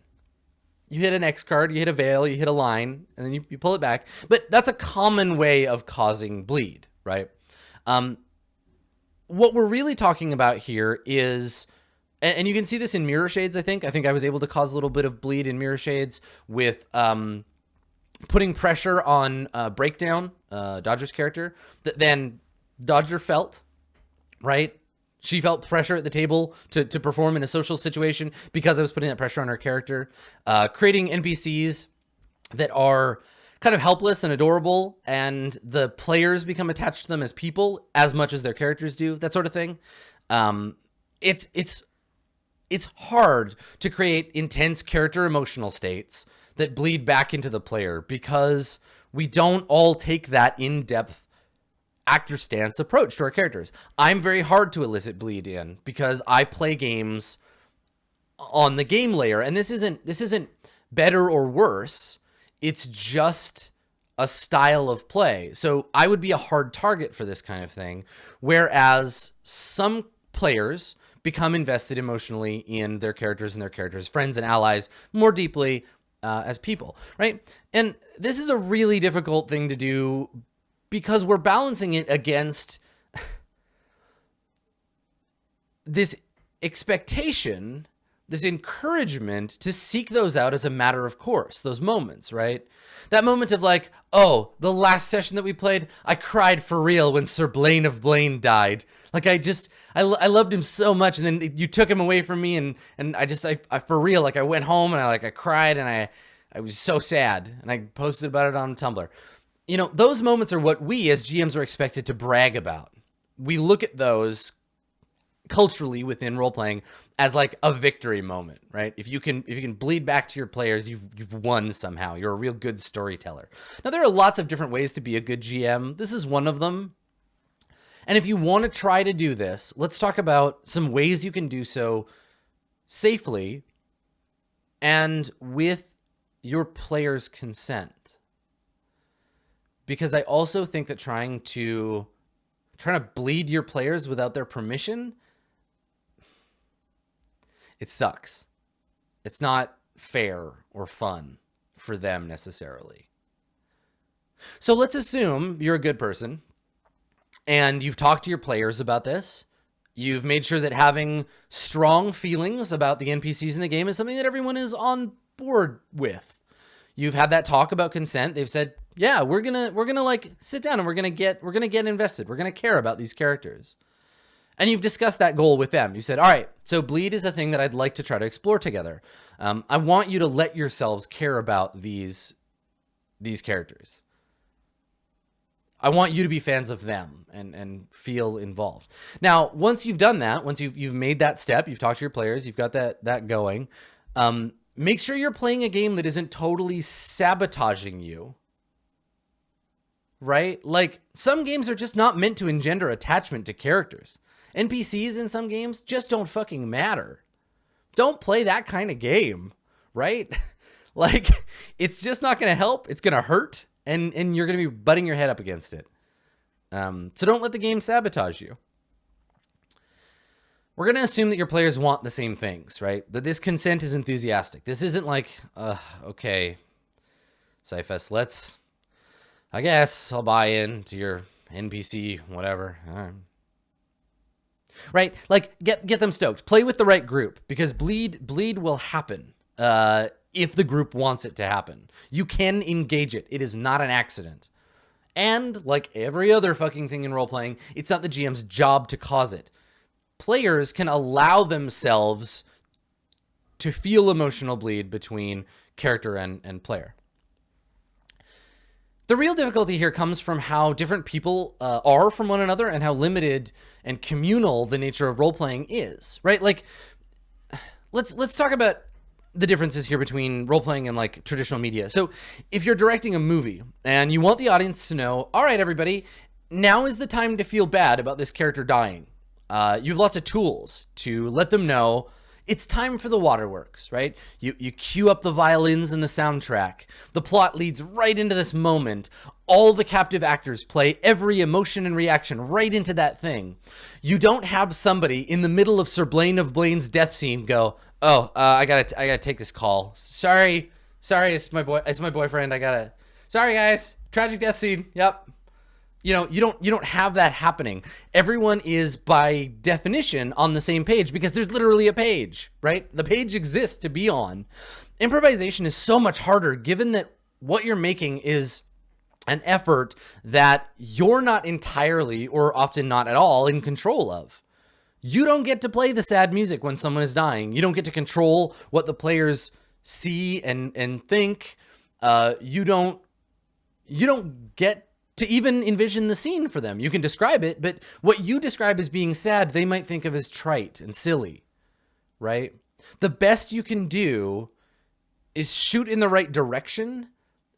an X card, you hit a veil, you hit a line, and then you pull it back. But that's a common way of causing bleed, right? What we're really talking about here is, and you can see this in Mirror Shades, I think. I think I was able to cause a little bit of bleed in Mirror Shades with putting pressure on Breakdown, Dodger's character, that then Dodger felt, right? She felt pressure at the table to perform in a social situation because I was putting that pressure on her character. Creating NPCs that are kind of helpless and adorable, and the players become attached to them as people as much as their characters do, that sort of thing. It's hard to create intense character emotional states that bleed back into the player because we don't all take that in-depth actor stance approach to our characters. I'm very hard to elicit bleed in because I play games on the game layer, and this isn't better or worse. It's just a style of play. So I would be a hard target for this kind of thing, whereas some players become invested emotionally in their characters and their characters' friends and allies more deeply as people, right? And this is a really difficult thing to do because we're balancing it against this expectation, this encouragement to seek those out as a matter of course, those moments, right? That moment of like, oh, the last session that we played, I cried for real when Sir Blaine of Blaine died. Like I loved him so much, and then you took him away from me, and I for real, like I went home and I cried and I was so sad, and I posted about it on Tumblr. Those moments are what we as GMs are expected to brag about. We look at those culturally within role-playing as like a victory moment, right? If you can bleed back to your players, you've won somehow. You're a real good storyteller. Now, there are lots of different ways to be a good GM. This is one of them. And if you want to try to do this, let's talk about some ways you can do so safely and with your players' consent. Because I also think that trying to bleed your players without their permission, it sucks. It's not fair or fun for them necessarily. So let's assume you're a good person and you've talked to your players about this. You've made sure that having strong feelings about the NPCs in the game is something that everyone is on board with. You've had that talk about consent. They've said, yeah, we're gonna like sit down and we're gonna get invested. We're gonna care about these characters. And you've discussed that goal with them. You said, all right, so bleed is a thing that I'd like to try to explore together. I want you to let yourselves care about these characters. I want you to be fans of them and feel involved. Now, once you've done that, once you've made that step, you've talked to your players, you've got that going, make sure you're playing a game that isn't totally sabotaging you, right? Like, some games are just not meant to engender attachment to characters. NPCs in some games just don't fucking matter. Don't play that kind of game, right? Like, it's just not going to help. It's going to hurt. And you're going to be butting your head up against it. So don't let the game sabotage you. We're going to assume that your players want the same things, right? That this consent is enthusiastic. This isn't like, okay, Cyphus, I guess I'll buy in to your NPC, whatever. All right. Right? Like, get them stoked. Play with the right group, because bleed will happen. If the group wants it to happen. You can engage it. It is not an accident. And like every other fucking thing in role-playing, it's not the GM's job to cause it. Players can allow themselves to feel emotional bleed between character and player. The real difficulty here comes from how different people are from one another and how limited and communal the nature of role-playing is, right? Like, let's talk about the differences here between role-playing and like traditional media. So if you're directing a movie and you want the audience to know, all right, everybody, now is the time to feel bad about this character dying. You have lots of tools to let them know it's time for the waterworks, right? You cue up the violins and the soundtrack. The plot leads right into this moment. All the captive actors play every emotion and reaction right into that thing. You don't have somebody in the middle of Sir Blaine of Blaine's death scene go, oh, I gotta take this call. Sorry, it's my boyfriend. Sorry guys, tragic death scene. Yep. You know, you don't have that happening. Everyone is by definition on the same page because there's literally a page, right? The page exists to be on. Improvisation is so much harder given that what you're making is an effort that you're not entirely or often not at all in control of. You don't get to play the sad music when someone is dying. You don't get to control what the players see and think. You don't get to even envision the scene for them. You can describe it, but what you describe as being sad, they might think of as trite and silly, right? The best you can do is shoot in the right direction,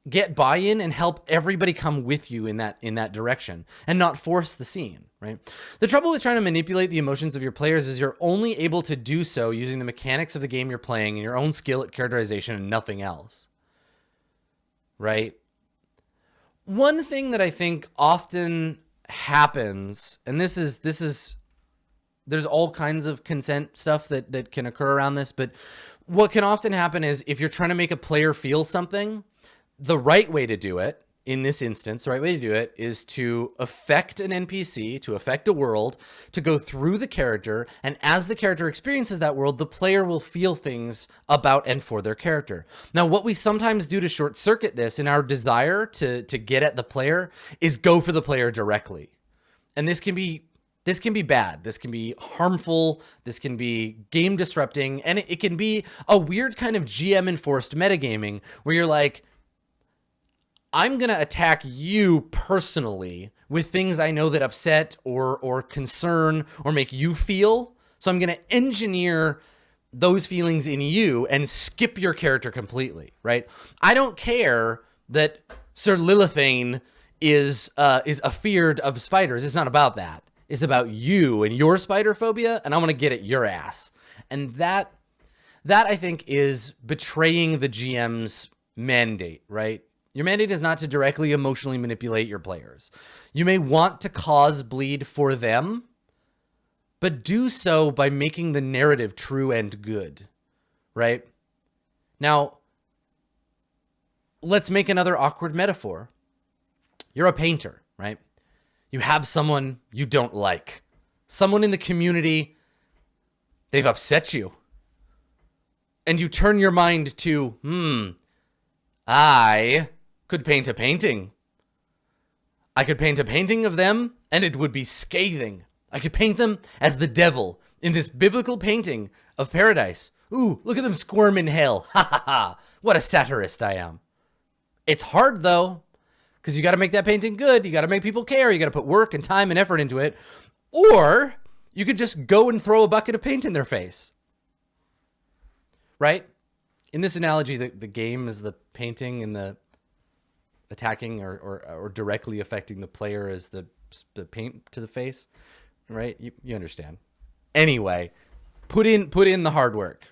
get buy-in, and help everybody come with you in that direction and not force the scene, right? The trouble with trying to manipulate the emotions of your players is you're only able to do so using the mechanics of the game you're playing and your own skill at characterization and nothing else, right? One thing that I think often happens, and this is there's all kinds of consent stuff that can occur around this, but what can often happen is if you're trying to make a player feel something, the right way to do it, in this instance, the right way to do it is to affect an NPC, to affect a world, to go through the character, and as the character experiences that world, the player will feel things about and for their character. Now, what we sometimes do to short circuit this in our desire to get at the player is go for the player directly. And this can be bad. This can be harmful. This can be game disrupting. And it can be a weird kind of GM enforced metagaming where you're like, I'm going to attack you personally with things I know that upset or concern or make you feel. So I'm going to engineer those feelings in you and skip your character completely, right? I don't care that Sir Lilithane is afeared of spiders. It's not about that. It's about you and your spider phobia, and I want to get at your ass. And that I think is betraying the GM's mandate, right? Your mandate is not to directly emotionally manipulate your players. You may want to cause bleed for them, but do so by making the narrative true and good, right? Now, let's make another awkward metaphor. You're a painter, right? You have someone you don't like. someone in the community, they've upset you. And you turn your mind to, I could paint a painting. I could paint a painting of them, and it would be scathing. I could paint them as the devil in this biblical painting of paradise. Ooh, look at them squirm in hell. Ha ha ha. What a satirist I am. It's hard, though, because you got to make that painting good. You got to make people care. You got to put work and time and effort into it. Or you could just go and throw a bucket of paint in their face. Right? In this analogy, the game is the painting, and the attacking or directly affecting the player is the paint to the face. Right? You understand. Anyway, put in the hard work.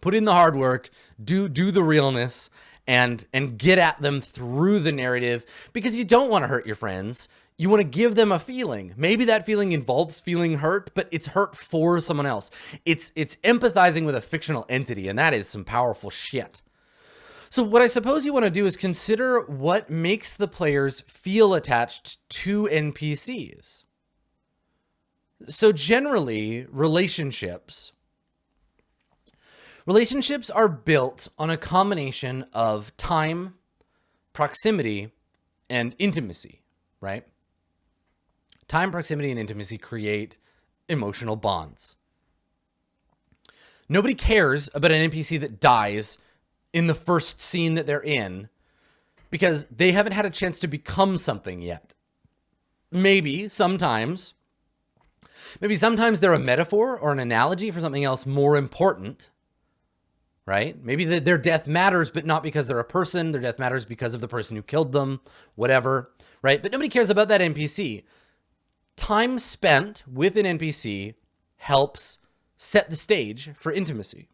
Put in the hard work. Do the realness. And get at them through the narrative, because you don't want to hurt your friends. You want to give them a feeling. Maybe that feeling involves feeling hurt, but it's hurt for someone else. It's empathizing with a fictional entity, and that is some powerful shit. So what I suppose you want to do is consider what makes the players feel attached to NPCs. So generally, relationships are built on a combination of time, proximity, and intimacy, right? Time, proximity, and intimacy create emotional bonds. Nobody cares about an NPC that dies in the first scene that they're in because they haven't had a chance to become something yet. Maybe sometimes they're a metaphor or an analogy for something else more important. Right? Maybe their death matters, but not because they're a person. Their death matters because of the person who killed them, whatever, right? But nobody cares about that NPC. Time spent with an NPC helps set the stage for intimacy.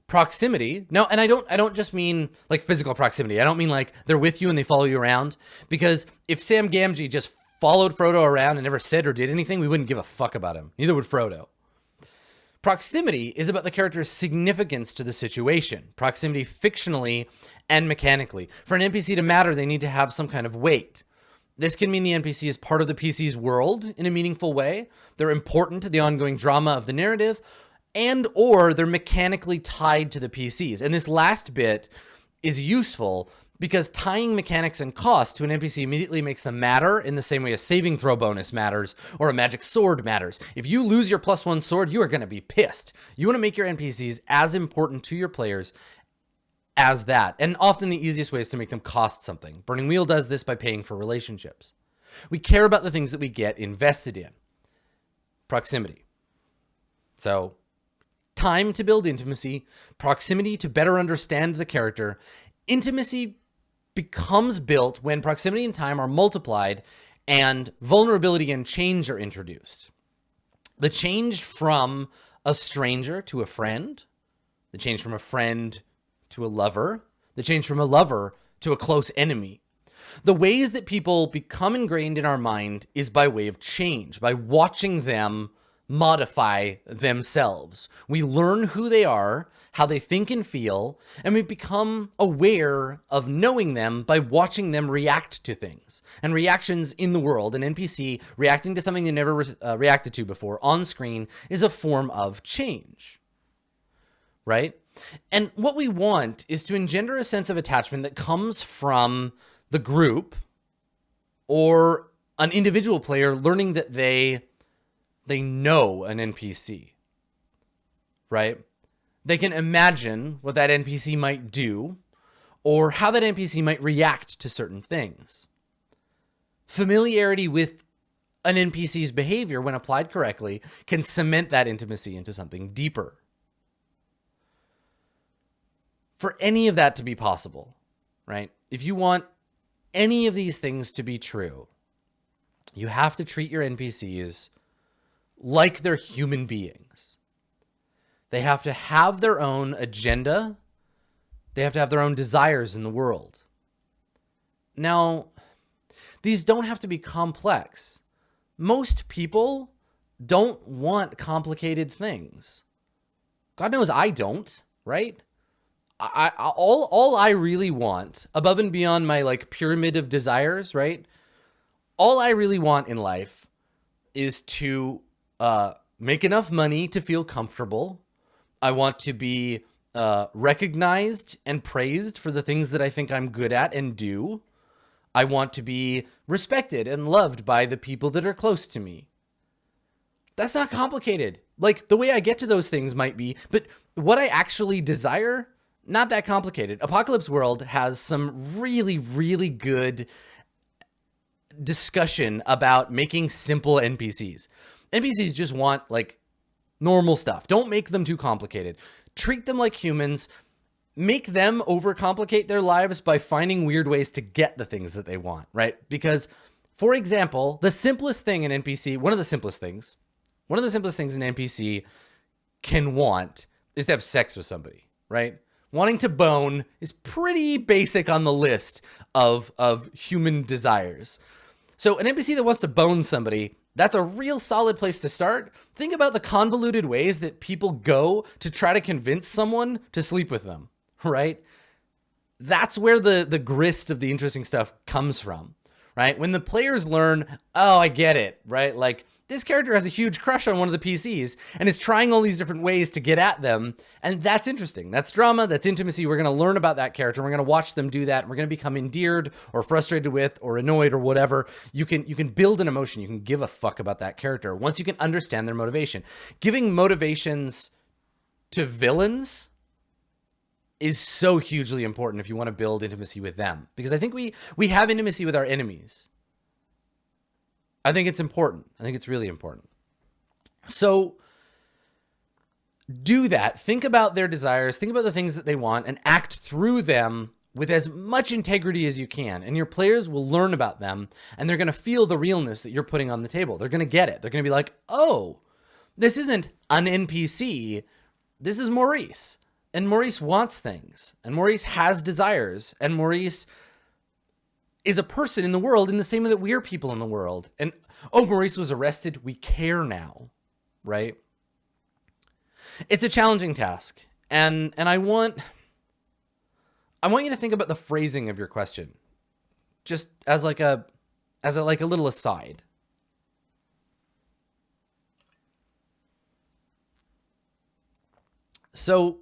Proximity. No, and I don't just mean like physical proximity. I don't mean like they're with you and they follow you around, because if Sam Gamgee just followed Frodo around and never said or did anything, we wouldn't give a fuck about him. Neither would Frodo. Proximity is about the character's significance to the situation. Proximity fictionally and mechanically. For an NPC to matter, they need to have some kind of weight. This can mean the NPC is part of the PC's world in a meaningful way. They're important to the ongoing drama of the narrative, and or they're mechanically tied to the PCs. And this last bit is useful because tying mechanics and cost to an NPC immediately makes them matter in the same way a saving throw bonus matters or a magic sword matters. If you lose your +1 sword, you are going to be pissed. You want to make your NPCs as important to your players as that. And often the easiest way is to make them cost something. Burning Wheel does this by paying for relationships. We care about the things that we get invested in. Proximity. So, time to build intimacy, proximity to better understand the character. Intimacy becomes built when proximity and time are multiplied and vulnerability and change are introduced. The change from a stranger to a friend, the change from a friend to a lover, the change from a lover to a close enemy. The ways that people become ingrained in our mind is by way of change, by watching them modify themselves. We learn who they are, how they think and feel, and we become aware of knowing them by watching them react to things. And reactions in the world, an NPC reacting to something they never reacted to before on screen, is a form of change, right? And what we want is to engender a sense of attachment that comes from the group or an individual player learning that they know an NPC, right? They can imagine what that NPC might do or how that NPC might react to certain things. Familiarity with an NPC's behavior, when applied correctly, can cement that intimacy into something deeper. For any of that to be possible, right? If you want any of these things to be true, you have to treat your NPCs like they're human beings. They have to have their own agenda. They have to have their own desires in the world. Now, these don't have to be complex. Most people don't want complicated things. God knows I don't, right? All I really want, above and beyond my like pyramid of desires, right? All I really want in life is to make enough money to feel comfortable. I want to be recognized and praised for the things that I think I'm good at and do. I want to be respected and loved by the people that are close to me. That's not complicated. Like, the way I get to those things might be, but what I actually desire, not that complicated. Apocalypse World has some really, really good discussion about making simple NPCs. NPCs just want, like, normal stuff. Don't make them too complicated. Treat them like humans. Make them overcomplicate their lives by finding weird ways to get the things that they want, right? Because, for example, the simplest thing an NPC, one of the simplest things an NPC can want is to have sex with somebody, right? Wanting to bone is pretty basic on the list of human desires. So an NPC that wants to bone somebody, that's a real solid place to start. Think about the convoluted ways that people go to try to convince someone to sleep with them, right? That's where the grist of the interesting stuff comes from, right? When the players learn, oh, I get it, right? Like, this character has a huge crush on one of the PCs and is trying all these different ways to get at them. And that's interesting. That's drama. That's intimacy. We're going to learn about that character. We're going to watch them do that. We're going to become endeared or frustrated with or annoyed or whatever. You can build an emotion. You can give a fuck about that character once you can understand their motivation. Giving motivations to villains is so hugely important if you want to build intimacy with them. Because I think we have intimacy with our enemies. I think it's important. I think it's really important. So do that. Think about their desires. Think about the things that they want and act through them with as much integrity as you can. And your players will learn about them and they're going to feel the realness that you're putting on the table. They're going to get it. They're going to be like, oh, this isn't an NPC. This is Maurice. And Maurice wants things. And Maurice has desires. And Maurice is a person in the world in the same way that we're people in the world. And, oh, Maurice was arrested. We care now, right? It's a challenging task. And I want you to think about the phrasing of your question, just as like a little aside. So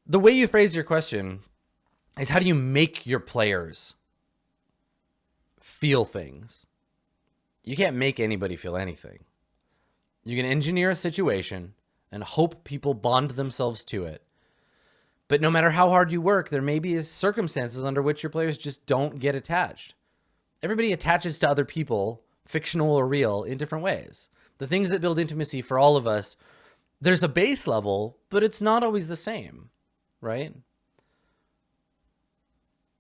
the way you phrase your question is, how do you make your players feel things? You can't make anybody feel anything. You can engineer a situation and hope people bond themselves to it. But no matter how hard you work, there may be circumstances under which your players just don't get attached. Everybody attaches to other people, fictional or real, in different ways. The things that build intimacy for all of us, there's a base level, but it's not always the same, right?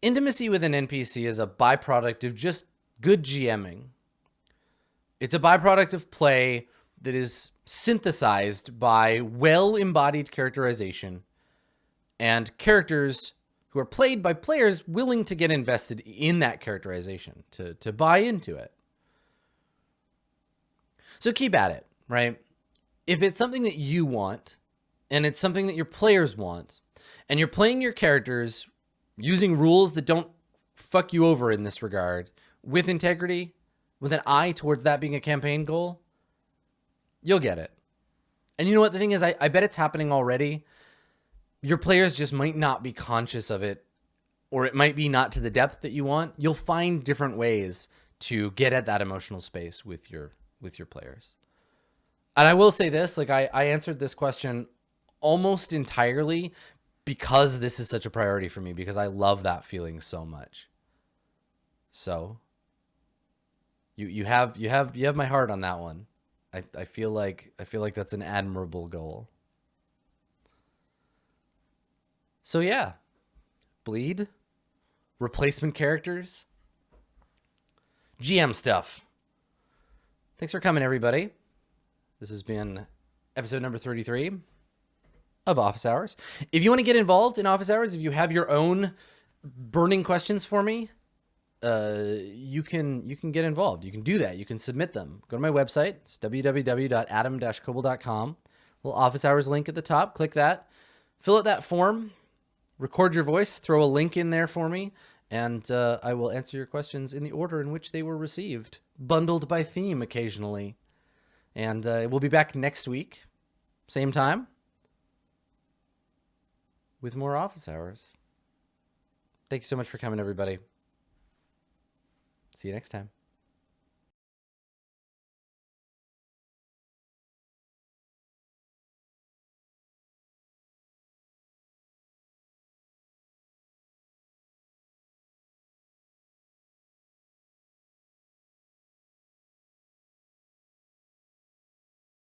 Intimacy with an NPC is a byproduct of just good GMing. It's a byproduct of play that is synthesized by well-embodied characterization and characters who are played by players willing to get invested in that characterization, to buy into it. So keep at it, right? If it's something that you want, and it's something that your players want, and you're playing your characters using rules that don't fuck you over in this regard, with integrity, with an eye towards that being a campaign goal, you'll get it. And you know what? The thing is, I bet it's happening already. Your players just might not be conscious of it, or it might be not to the depth that you want. You'll find different ways to get at that emotional space with your players. And I will say this, like I answered this question almost entirely because this is such a priority for me, because I love that feeling so much. So you have my heart on that one. I feel like that's an admirable goal. So yeah, bleed, replacement characters, GM stuff. Thanks for coming, everybody. This has been episode number 33 of Office Hours. If you want to get involved in Office Hours, if you have your own burning questions for me, you can get involved. You can do that. You can submit them. Go to my website. It's www.adam-koble.com. Little Office Hours link at the top. Click that. Fill out that form. Record your voice. Throw a link in there for me. and I will answer your questions in the order in which they were received, bundled by theme occasionally. And we'll be back next week, same time, with more office hours. Thank you so much for coming, everybody. See you next time.